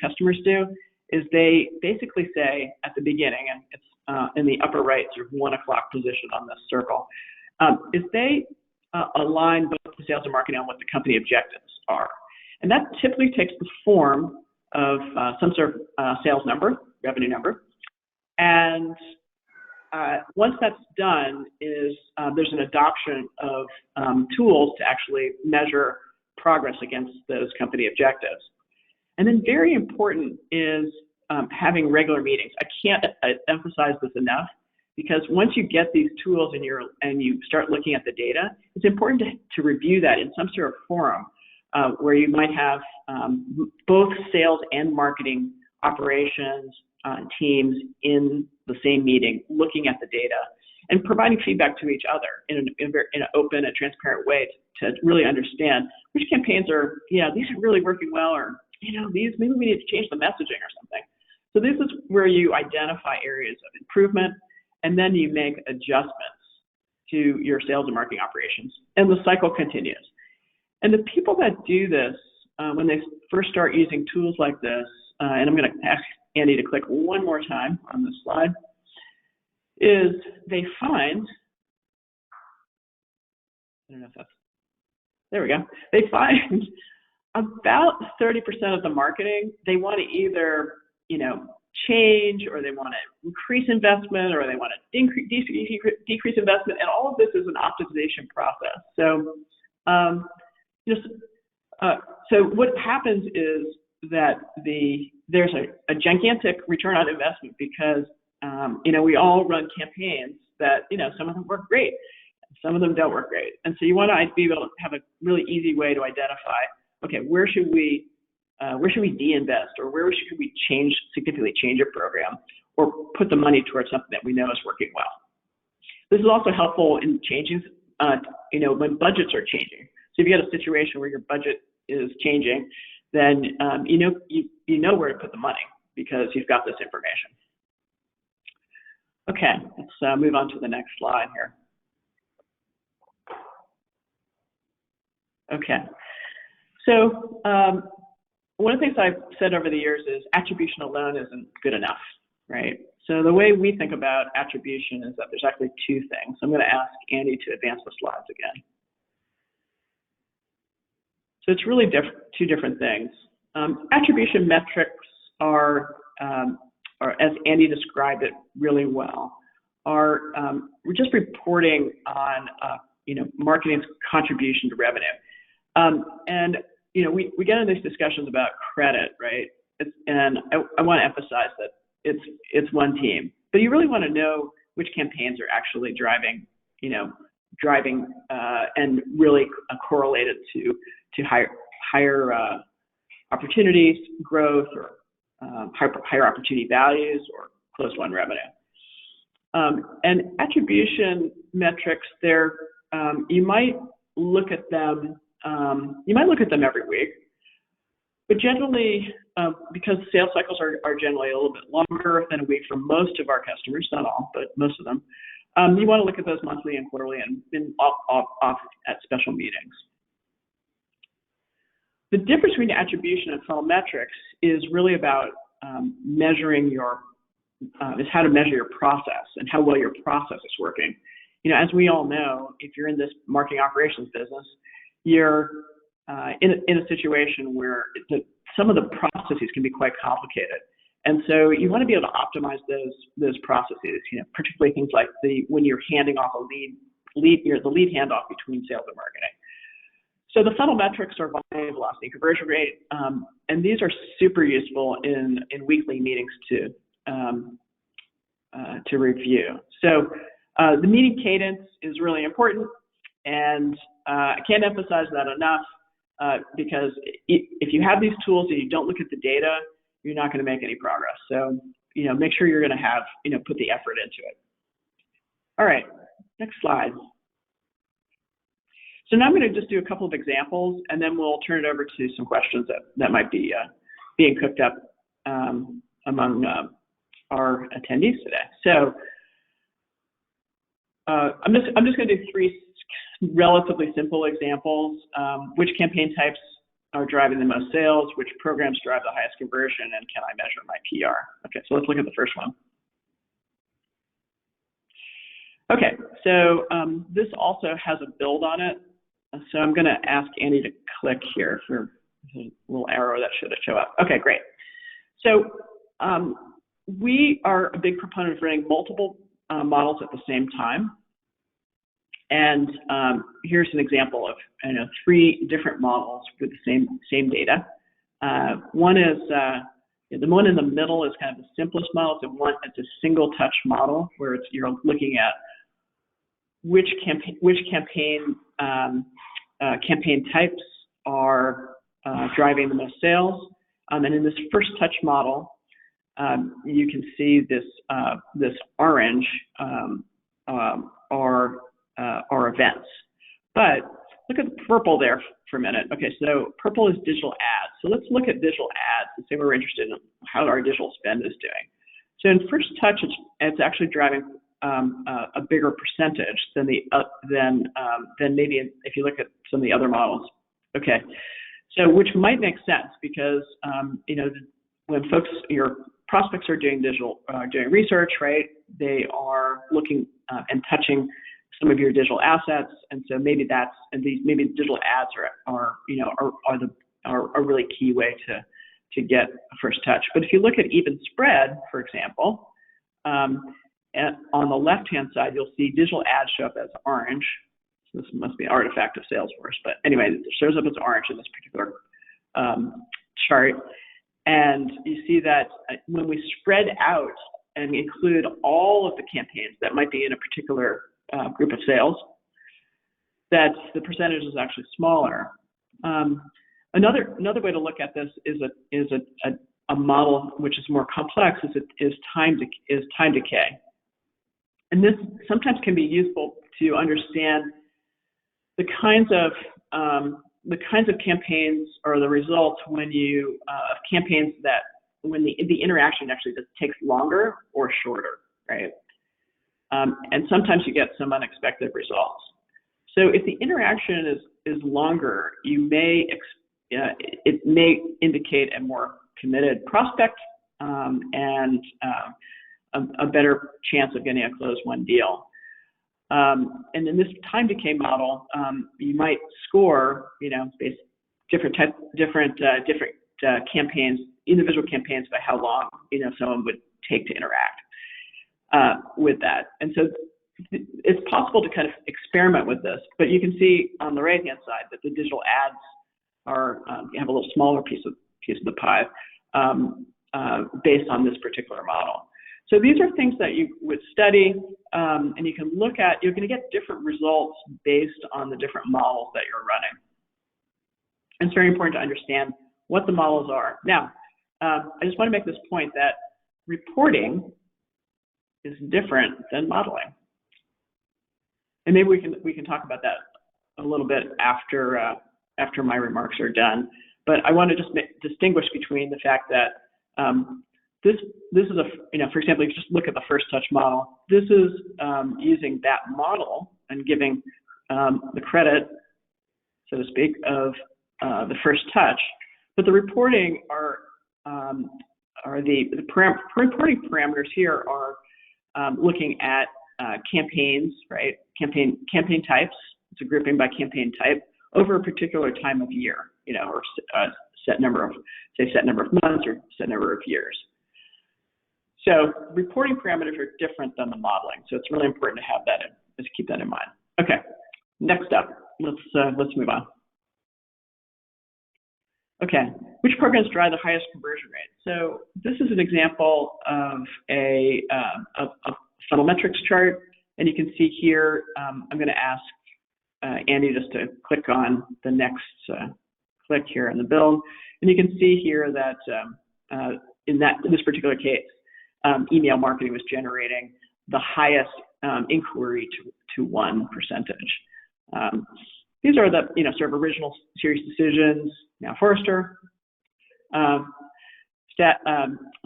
customers do, is they basically say at the beginning, and it's in the upper right, sort of 1 o'clock position on this circle, is they align both the sales and marketing on what the company objectives are. And that typically takes the form of some sort of sales number, revenue number. And once that's done, there's an adoption of tools to actually measure progress against those company objectives. And then very important is having regular meetings. I can't emphasize this enough, because once you get these tools and you start looking at the data, it's important to review that in some sort of forum where you might have both sales and marketing operations teams in the same meeting, looking at the data and providing feedback to each other in an open and transparent way to really understand which campaigns are, these are really working well, or, these, maybe we need to change the messaging or something. So this is where you identify areas of improvement, and then you make adjustments to your sales and marketing operations, and the cycle continues. And the people that do this, when they first start using tools like this, and I'm going to ask Andy to click one more time on this slide, is they find, I don't know if that's, there we go. They find about 30% of the marketing, they want to either, change, or they want to increase investment, or they want to decrease investment, and all of this is an optimization process. So, so what happens is that there's a gigantic return on investment, because we all run campaigns that some of them work great, some of them don't work great, and so you want to be able to have a really easy way to identify, okay, where should we de-invest, or where should we significantly change a program, or put the money towards something that we know is working well. This is also helpful in changing, when budgets are changing. So if you get a situation where your budget is changing, then you know where to put the money, because you've got this information. Okay, let's move on to the next slide here. Okay, so one of the things I've said over the years is attribution alone isn't good enough, right? So the way we think about attribution is that there's actually two things. I'm going to ask Andy to advance the slides again. So it's really two different things. Attribution metrics are, as Andy described it really well, we're just reporting on marketing's contribution to revenue. And we get into these discussions about credit, right? And I want to emphasize that it's one team, but you really want to know which campaigns are actually driving and really correlated to higher opportunities, growth, or higher opportunity values, or close-won revenue. And attribution metrics, you might look at them. You might look at them every week, but generally, because sales cycles are generally a little bit longer than a week for most of our customers, not all, but most of them, you want to look at those monthly and quarterly, and off at special meetings. The difference between attribution and funnel metrics is really about measuring is how to measure your process and how well your process is working. As we all know, if you're in this marketing operations business, you're in a situation where some of the processes can be quite complicated, and so you want to be able to optimize those processes. Particularly things like when you're handing off the lead handoff between sales and marketing. So the funnel metrics are volume, velocity, conversion rate, and these are super useful in weekly meetings to review. So the meeting cadence is really important, and I can't emphasize that enough, because if you have these tools and you don't look at the data, you're not going to make any progress. So make sure you're going to have put the effort into it. All right, next slide. So now I'm going to just do a couple of examples, and then we'll turn it over to some questions that might be being cooked up among our attendees today. So I'm just going to do three relatively simple examples. Which campaign types are driving the most sales? Which programs drive the highest conversion? And can I measure my PR? Okay, so let's look at the first one. Okay, so this also has a build on it. So I'm going to ask Andy to click here for a little arrow that should show up. Okay, great. So we are a big proponent of running multiple models at the same time. And here's an example of 3 different models with the same data. One is the one in the middle is kind of the simplest model. It's a single touch model where you're looking at which campaign types are driving the most sales. And in this first touch model, you can see this orange are events. But look at the purple there for a minute. Okay, so purple is digital ads. So let's look at digital ads and say we're interested in how our digital spend is doing. So in first touch, it's actually driving a bigger percentage than maybe if you look at some of the other models. Okay, so which might make sense because when your prospects are doing doing research, right? They are looking and touching some of your digital assets, and so maybe maybe digital ads are a really key way to get a first touch. But if you look at even spread, for example, and on the left-hand side, you'll see digital ads show up as orange. So this must be an artifact of Salesforce, but anyway, it shows up as orange in this particular chart. And you see that when we spread out and include all of the campaigns that might be in a particular group of sales, that the percentage is actually smaller. Another way to look at this is a model which is more complex is time decay. And this sometimes can be useful to understand the kinds of campaigns or the results when you campaigns that when the interaction actually just takes longer or shorter, right? And sometimes you get some unexpected results. So if the interaction is longer, it may indicate a more committed prospect and a better chance of getting a close one deal. And in this time decay model, you might score, different campaigns, individual campaigns by how long, someone would take to interact with that. And so it's possible to kind of experiment with this, but you can see on the right-hand side that the digital ads have a little smaller piece of the pie based on this particular model. So these are things that you would study, and you can look at. You're going to get different results based on the different models that you're running. And it's very important to understand what the models are. Now, I just want to make this point that reporting is different than modeling, and maybe we can talk about that a little bit after my remarks are done. But I want to just distinguish between the fact that this is for example, if you just look at the first touch model, this is using that model and giving the credit, so to speak, of the first touch. But the reporting the reporting parameters here are looking at campaigns, right? Campaign types. It's a grouping by campaign type over a particular time of year, or set number of months or set number of years. So reporting parameters are different than the modeling. So it's really important to have that to keep that in mind. Okay, next up, let's move on. Okay, which programs drive the highest conversion rate? So this is an example of a funnel metrics chart, and you can see here. I'm going to ask Andy just to click on the next click here in the build, and you can see here that in this particular case, email marketing was generating the highest inquiry to one percentage. These are the sort of original series decisions. Now Forrester,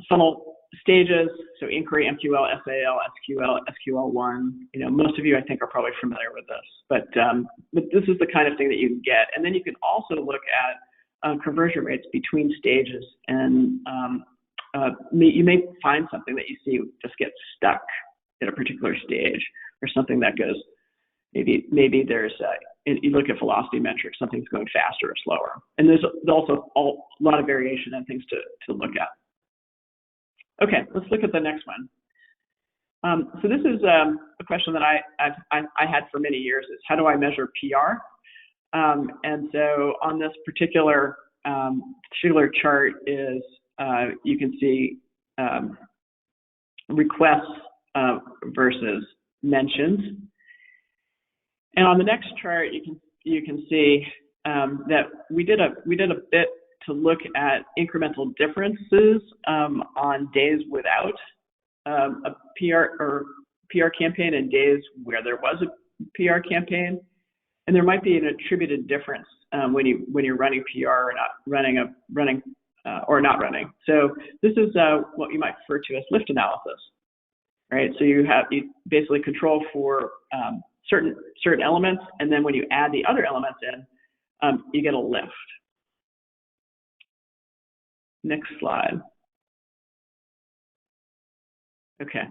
funnel stages, so inquiry, MQL, SAL, SQL, SQL1. Most of you I think are probably familiar with this, but this is the kind of thing that you can get. And then you can also look at conversion rates between stages, and you may find something that you see just get stuck at a particular stage, or something that goes, maybe there's, you look at velocity metrics, something's going faster or slower. And there's also a lot of variation and things to look at. Okay, let's look at the next one. So this is a question that I had for many years, is how do I measure PR? And so on this particular chart is, you can see requests versus mentions. And on the next chart, you can see that we did a bit to look at incremental differences on days without a PR campaign and days where there was a PR campaign, and there might be an attributed difference when you're running PR or not running or not running. So this is what you might refer to as lift analysis, right? So you basically control for certain elements, and then when you add the other elements in, you get a lift. Next slide. Okay.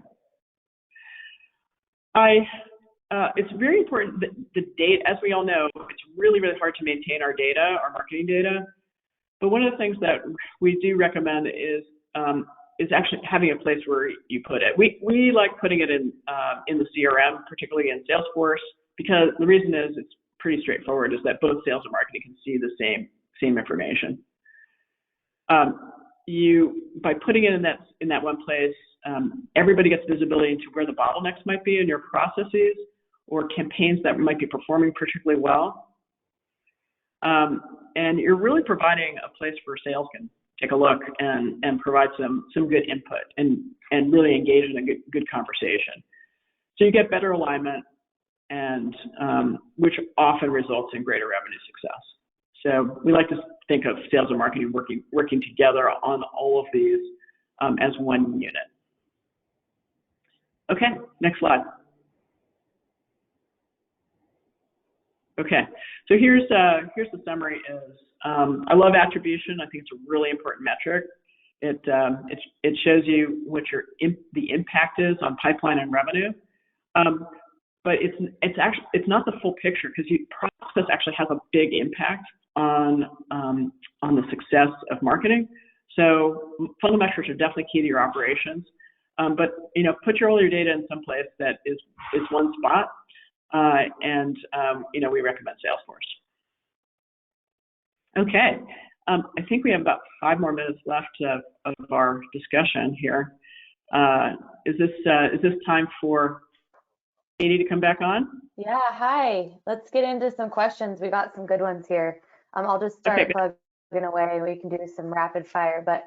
It's very important that the data, as we all know, it's really, really hard to maintain our data, our marketing data. But one of the things that we do recommend is actually having a place where you put it. We like putting it in the CRM, particularly in Salesforce, because the reason is it's pretty straightforward, is that both sales and marketing can see the same information. By putting it in that one place, everybody gets visibility into where the bottlenecks might be in your processes or campaigns that might be performing particularly well. And you're really providing a place where sales can take a look and provide some good input and really engage in a good conversation. So you get better alignment, and which often results in greater revenue success. So we like to think of sales and marketing working together on all of these as one unit. Okay, next slide. Okay, so here's the summary. I love attribution. I think it's a really important metric. It shows you what the impact is on pipeline and revenue, but it's not the full picture, because process actually has a big impact on the success of marketing. So fundamental metrics are definitely key to your operations, but put all your data in some place that is one spot. And we recommend Salesforce. Okay, I think we have about 5 more minutes left of our discussion here. Is this time for Katie to come back on? Yeah, hi. Let's get into some questions. We got some good ones here. I'll just start plugging away. We can do some rapid fire. But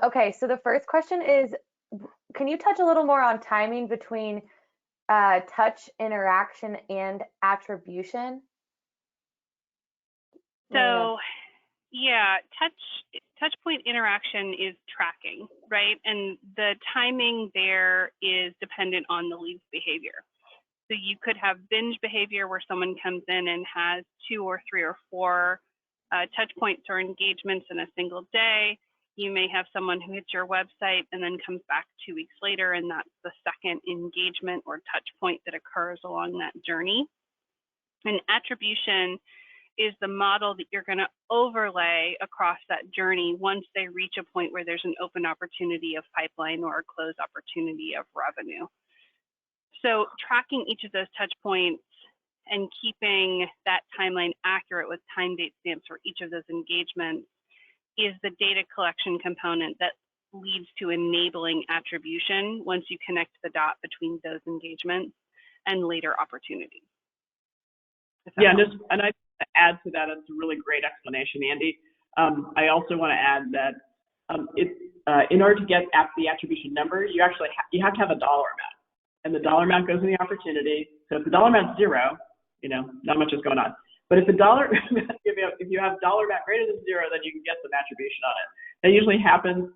okay, so the first question is, can you touch a little more on timing between touch, interaction, and attribution? So yeah, touch point interaction is tracking, right? And the timing there is dependent on the lead's behavior. So you could have binge behavior where someone comes in and has 2 or 3 or 4 touch points or engagements in a single day. You may have someone who hits your website and then comes back 2 weeks later, and that's the second engagement or touch point that occurs along that journey. And attribution is the model that you're going to overlay across that journey once they reach a point where there's an open opportunity of pipeline or a closed opportunity of revenue. So tracking each of those touch points and keeping that timeline accurate with time date stamps for each of those engagements is the data collection component that leads to enabling attribution once you connect the dot between those engagements and later opportunities. Yeah, and I add to that, it's a really great explanation, Andy. I also want to add that in order to get at the attribution number, you have to have a dollar amount, and the dollar amount goes in the opportunity. So if the dollar amount's 0, not much is going on. But if if you have dollar amount greater than 0, then you can get some attribution on it. That usually happens,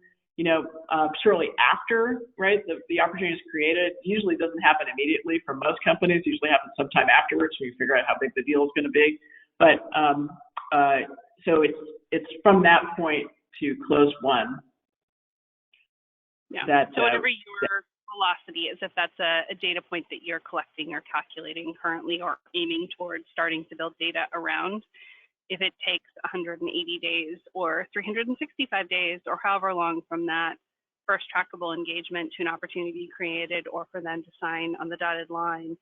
shortly after, right? The opportunity is created. It usually doesn't happen immediately for most companies. It usually happens sometime afterwards when you figure out how big the deal is going to be. But so it's from that point to close one. Yeah. So whatever your velocity, as if that's a data point that you're collecting or calculating currently or aiming towards starting to build data around. If it takes 180 days or 365 days or however long from that first trackable engagement to an opportunity created or for them to sign on the dotted line,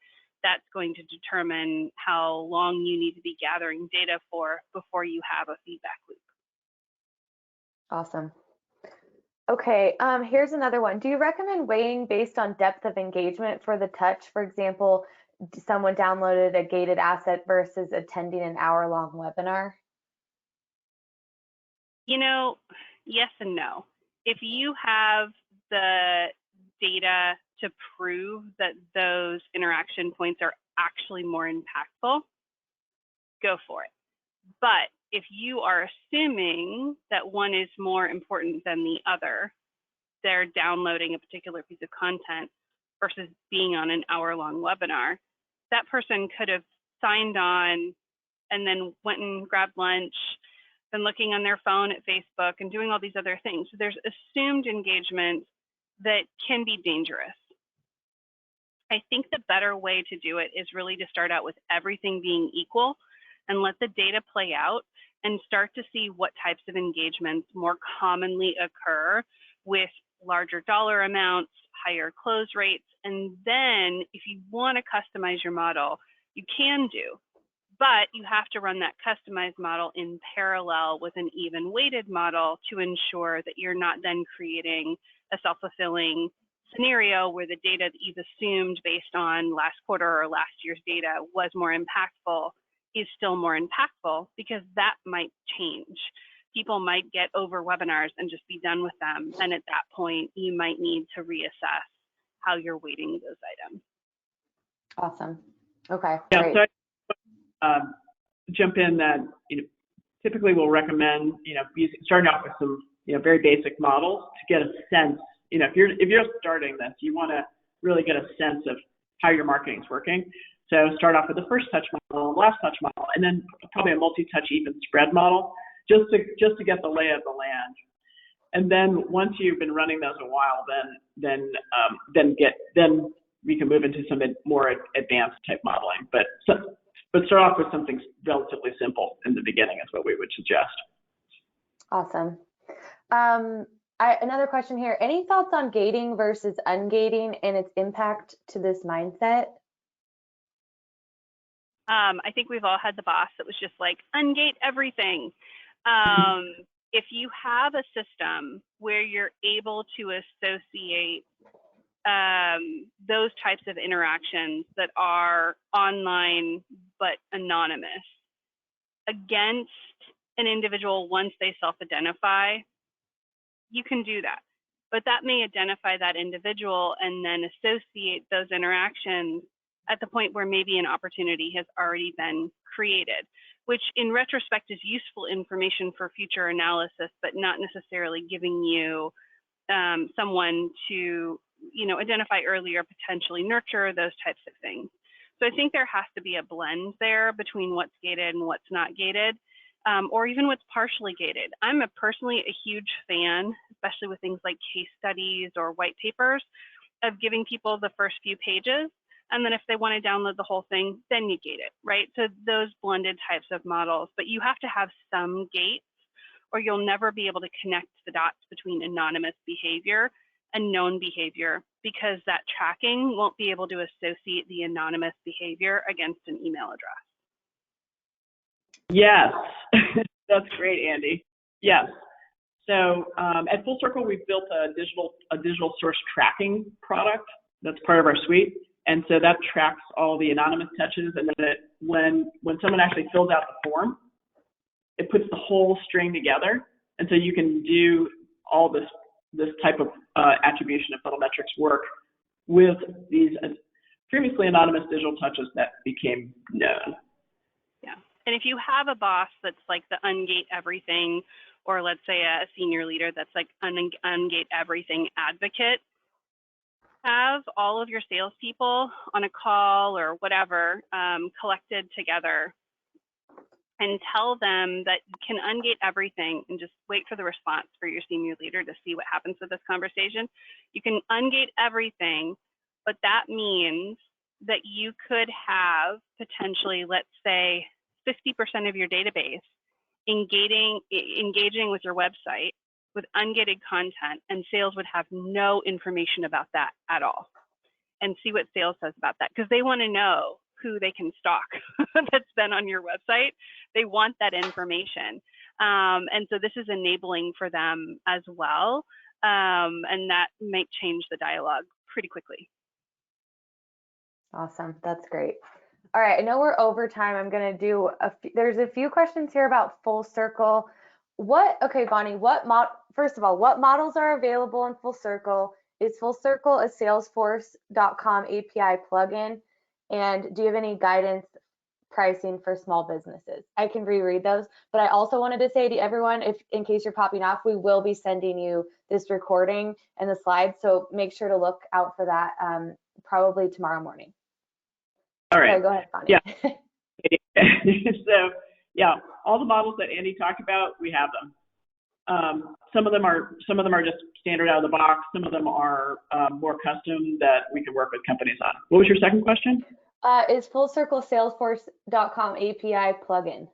that's going to determine how long you need to be gathering data for before you have a feedback loop. Awesome. Okay, here's another one. Do you recommend weighing based on depth of engagement for the touch? For example, someone downloaded a gated asset versus attending an hour-long webinar? You know, yes and no. If you have the data to prove that those interaction points are actually more impactful, go for it. But if you are assuming that one is more important than the other, they're downloading a particular piece of content versus being on an hour-long webinar, that person could have signed on and then went and grabbed lunch, been looking on their phone at Facebook and doing all these other things. So there's assumed engagement that can be dangerous. I think the better way to do it is really to start out with everything being equal and let the data play out and start to see what types of engagements more commonly occur with larger dollar amounts, higher close rates. And then if you want to customize your model, you can do, but you have to run that customized model in parallel with an even weighted model to ensure that you're not then creating a self-fulfilling scenario where the data that you've assumed based on last quarter or last year's data was more impactful is still more impactful, because that might change. People might get over webinars and just be done with them. And at that point, you might need to reassess how you're weighting those items. Awesome. Okay, Yeah, great. so jump in that, typically we'll recommend, starting off with some, very basic models to get a sense. If you're starting this, you want to really get a sense of how your marketing is working. So start off with the first touch model, last touch model, and then probably a multi-touch even spread model, just to get the lay of the land. And then once you've been running those a while, then we can move into some more advanced type modeling. But start off with something relatively simple in the beginning is what we would suggest. Awesome. Another question here. Any thoughts on gating versus ungating and its impact to this mindset? I think we've all had the boss that was just like, ungate everything. If you have a system where you're able to associate those types of interactions that are online but anonymous against an individual once they self-identify, you can do that. But that may identify that individual and then associate those interactions at the point where maybe an opportunity has already been created, which in retrospect is useful information for future analysis, but not necessarily giving you someone to identify earlier, potentially nurture, those types of things. So I think there has to be a blend there between what's gated and what's not gated, or even what's partially gated. I'm personally a huge fan, especially with things like case studies or white papers, of giving people the first few pages. And then if they want to download the whole thing, then you gate it, right? So those blended types of models, but you have to have some gates or you'll never be able to connect the dots between anonymous behavior and known behavior, because that tracking won't be able to associate the anonymous behavior against an email address. Yes, that's great, Andy. Yes. So at Full Circle, we've built a digital source tracking product that's part of our suite. And so that tracks all the anonymous touches, and then when someone actually fills out the form, it puts the whole string together. And so you can do all this type of attribution and funnel metrics work with these previously anonymous digital touches that became known. Yeah, and if you have a boss that's like the ungate everything, or let's say a senior leader that's like ungate everything advocate, have all of your salespeople on a call or whatever collected together and tell them that you can ungate everything and just wait for the response for your senior leader to see what happens with this conversation. You can ungate everything, but that means that you could have potentially, let's say, 50% of your database engaging with your website with ungated content, and sales would have no information about that at all. And see what sales says about that, because they want to know who they can stalk that's been on your website. They want that information. And so this is enabling for them as well. And that might change the dialogue pretty quickly. Awesome. That's great. All right. I know we're over time. I'm going to do there's a few questions here about Full Circle. Okay, Bonnie, first of all, what models are available in Full Circle? Is Full Circle a Salesforce.com API plugin? And do you have any guidance pricing for small businesses? I can reread those, but I also wanted to say to everyone, in case you're popping off, we will be sending you this recording and the slides, so make sure to look out for that probably tomorrow morning. All right. Sorry, go ahead, Bonnie. Yeah. So, yeah, all the models that Andy talked about, we have them. Some of them are just standard out of the box. Some of them are more custom that we can work with companies on. What was your second question? Is Full Circle Salesforce.com API plugin?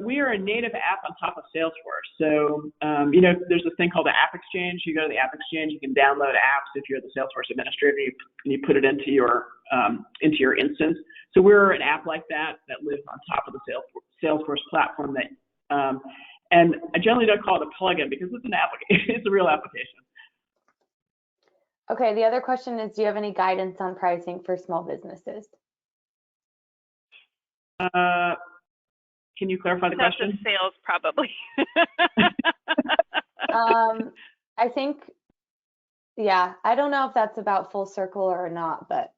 We are a native app on top of Salesforce. So, you know, there's this thing called the App Exchange. You go to the App Exchange, you can download apps if you're the Salesforce administrator, and you put it into your instance. So we're an app like that lives on top of the Salesforce platform that. And I generally don't call it a plugin because it's an application. It's a real application. Okay, the other question is, do you have any guidance on pricing for small businesses? Can you clarify the question? That's sales, probably. I think, yeah, I don't know if that's about Full Circle or not, but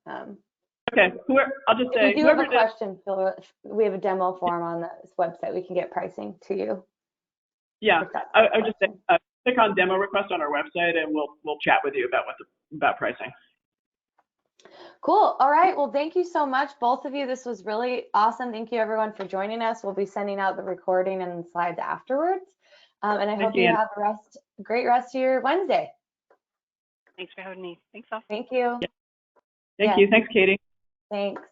okay, I'll just say. If you do have a question, we have a demo form on this website. We can get pricing to you. Yeah, I would just say click on demo request on our website, and we'll chat with you about pricing. Cool. All right. Well, thank you so much, both of you. This was really awesome. Thank you, everyone, for joining us. We'll be sending out the recording and slides afterwards. And I hope you have a great rest of your Wednesday. Thanks for having me. Thanks all. Thank you. Yeah. Thank you. Thanks, Katie. Thanks.